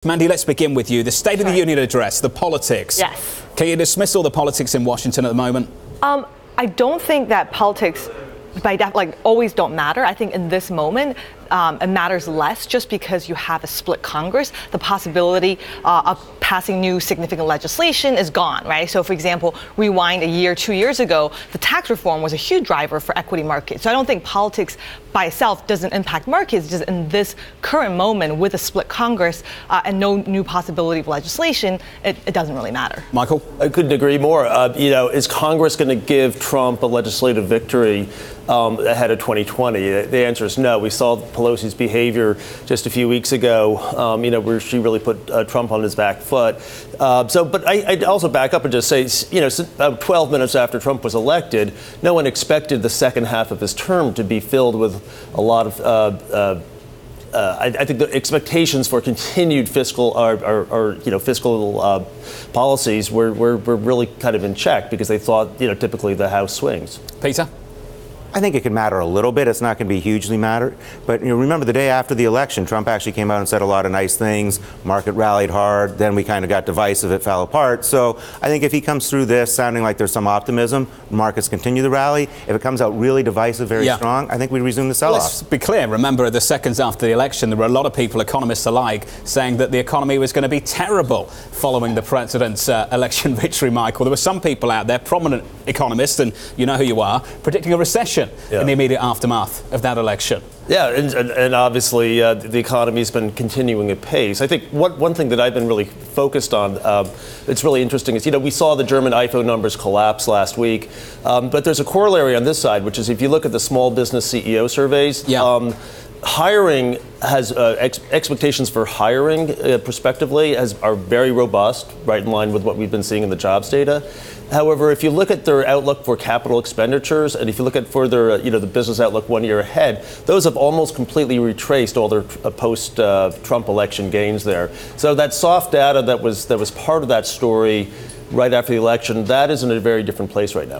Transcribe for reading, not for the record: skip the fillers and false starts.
Mandy, let's begin with you. The State of the Union address, the politics. Yes. Can you dismiss all the politics in Washington at the moment? I don't think that politics always don't matter. I think in this moment, it matters less just because you have a split Congress. The possibility of passing new significant legislation is gone, right? So, for example, rewind a year, 2 years ago, the tax reform was a huge driver for equity markets. So I don't think politics by itself doesn't impact markets. Just in this current moment with a split Congress and no new possibility of legislation, it doesn't really matter. Michael? I couldn't agree more. Is Congress going to give Trump a legislative victory ahead of 2020? The answer is no. We saw Pelosi's behavior just a few weeks ago, where she really put Trump on his back foot. But I'd also back up and just say, about 12 minutes after Trump was elected, no one expected the second half of his term to be filled with a lot of I think the expectations for continued fiscal policies were really kind of in check because they thought, typically the House swings. Peter? I think it can matter a little bit. It's not going to be hugely matter. But remember the day after the election, Trump actually came out and said a lot of nice things. Market rallied hard. Then we kind of got divisive. It fell apart. So I think if he comes through this sounding like there's some optimism, markets continue the rally. If it comes out really divisive, very strong, I think we resume the sell-off. Let's be clear. Remember, the seconds after the election, there were a lot of people, economists alike, saying that the economy was going to be terrible following the president's election victory, Michael. There were some people out there, prominent economists, and you know who you are, predicting a recession in the immediate aftermath of that election. Yeah, and obviously the economy's been continuing at pace. I think one thing that I've been really focused on, it's really interesting, is, we saw the German IFO numbers collapse last week, but there's a corollary on this side, which is if you look at the small business CEO surveys, hiring has expectations for hiring prospectively are very robust, right in line with what we've been seeing in the jobs data. However, if you look at their outlook for capital expenditures, and if you look at further, the business outlook 1 year ahead, those have almost completely retraced all their post-Trump election gains there. So that soft data that was part of that story right after the election, that is in a very different place right now.